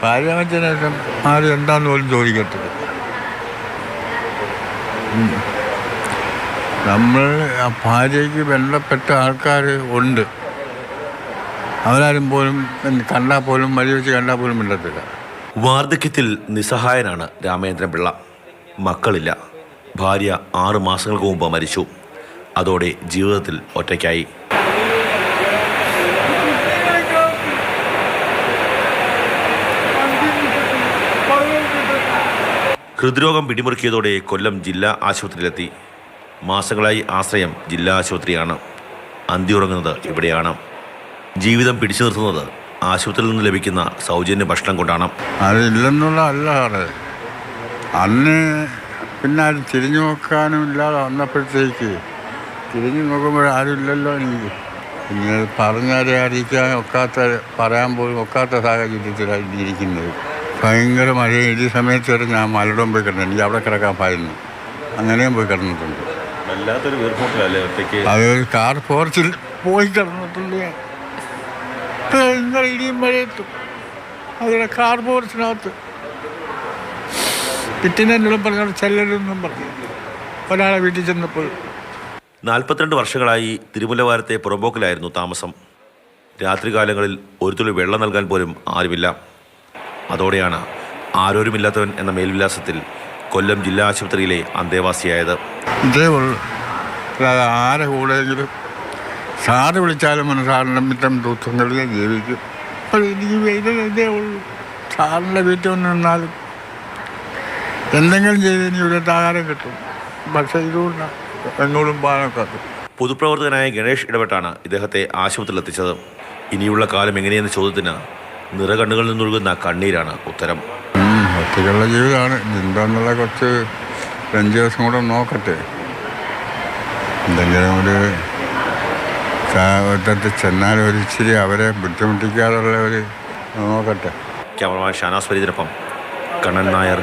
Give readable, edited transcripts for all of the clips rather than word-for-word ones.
ഭാര്യാമത്തിന് ശേഷം ആരും എന്താന്ന് പോലും ചോദിക്കത്തില്ല. നമ്മൾ ആ ഭാര്യയ്ക്ക് ബന്ധപ്പെട്ട ആൾക്കാർ ഉണ്ട്, അവരാരും പോലും കണ്ടാൽ പോലും വഴി വെച്ച് കണ്ടാൽ പോലും മിണ്ടത്തില്ല. വാർദ്ധക്യത്തിൽ നിസ്സഹായനാണ് രാമേന്ദ്രൻ പിള്ള. മക്കളില്ല. ഭാര്യ 6 മാസങ്ങൾക്ക് മുമ്പ് മരിച്ചു. അതോടെ ജീവിതത്തിൽ ഒറ്റയ്ക്കായി. ഹൃദ്രോഗം പിടിമുറുക്കിയതോടെ കൊല്ലം ജില്ലാ ആശുപത്രിയിലെത്തി. മാസങ്ങളായി ആശ്രയം ജില്ലാ ആശുപത്രിയാണ്. അന്തിയുറങ്ങുന്നത് ഇവിടെയാണ്. ജീവിതം പിടിച്ചു നിർത്തുന്നത് ആശുപത്രിയിൽ നിന്ന് ലഭിക്കുന്ന സൗജന്യ ഭക്ഷണം കൊണ്ടാണ്. അതില്ലെന്നുള്ള അല്ല സാറേ, അന്ന് പിന്നെ അത് തിരിഞ്ഞു നോക്കാനും ഇല്ലാതെ വന്നപ്പോഴത്തേക്ക് തിരിഞ്ഞു നോക്കുമ്പോൾ ആരും ഇല്ലല്ലോ എനിക്ക്. പിന്നെ പറഞ്ഞാരെ അറിയിക്കാൻ ഒക്കാത്ത, പറയാൻ പോലും ഒക്കാത്ത സാഹചര്യത്തിലാണ് ഇരിക്കുന്നത്. ഭയങ്കര മഴ. ഈ സമയത്ത് വരെ ഞാൻ മലയിടം പോയി കിടന്നു. എനിക്ക് അവിടെ കിടക്കാൻ പായിരുന്നു. അങ്ങനെയും പോയി കിടന്നിട്ടുണ്ട്. വല്ലാത്തൊരു വീർപ്പൂട്ടലല്ലേ ഒറ്റയ്ക്ക്? അതൊരു കാർ ഫോർച്ചിൽ പോയി കിടന്നിട്ടുണ്ട്. ഭയങ്കര ഇടിയും മഴയത്തും അതിലെ കാർ ഫോർച്ചിനകത്ത് കിട്ടിനെല്ലാം പറഞ്ഞ ചെല്ലരുതെന്നും പറഞ്ഞു ഒരാളെ വീട്ടിൽ ചെന്നപ്പോൾ. 42 വർഷങ്ങളായി തിരുമുല്ലവാരത്തെ പുറമ്പോക്കിലായിരുന്നു താമസം. രാത്രികാലങ്ങളിൽ ഒരു തുള്ളി വെള്ളം നൽകാൻ പോലും ആരുമില്ല. അതോടെയാണ് ആരോരുമില്ലാത്തവൻ എന്ന മേൽവിലാസത്തിൽ കൊല്ലം ജില്ലാ ആശുപത്രിയിലെ അന്തേവാസിയായത്. ഇതേ ഉള്ളൂ. അല്ലാതെ ആരെ കൂടെയെങ്കിലും സാറ് വിളിച്ചാലും സാറിൻ്റെ മിറ്റം ദിവസങ്ങളിൽ ജീവിക്കും. അപ്പോൾ എനിക്ക് ഇതേ ഉള്ളൂ. സാറിൻ്റെ വീട്ടിൽ വന്ന് നിന്നാലും എന്തെങ്കിലും ചെയ്ത് എനിക്ക് ഒരു ആഹാരം കിട്ടും. പക്ഷേ ഇതുകൊണ്ടാണ് എന്നോടും പാനൊക്കെ. പൊതുപ്രവർത്തകനായ ഗണേഷ് ഇടപെട്ടാണ് ഇദ്ദേഹത്തെ ആശുപത്രിയിൽ എത്തിച്ചത്. ഇനിയുള്ള കാലം എങ്ങനെയെന്ന ചോദ്യത്തിന് നിറകണ്ണുകളിൽ നിന്നൊഴുകുന്ന കണ്ണീരാണ് ഉത്തരം. ഒറ്റയ്ക്കുള്ള ജീവിതമാണ്. എന്താന്നുള്ള കുറച്ച് 5 ദിവസം കൂടെ നോക്കട്ടെ. എന്തെങ്കിലും ഒരു ചെന്നാൽ ഒരു ഇച്ചിരി അവരെ ബുദ്ധിമുട്ടിക്കാതുള്ള ഒരു നോക്കട്ടെ. ക്യാമറമാൻ ഷാനാസ് ഫരീദിനൊപ്പം കണ്ണൻ നായർ,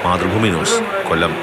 മാതൃഭൂമി ന്യൂസ്, കൊല്ലം.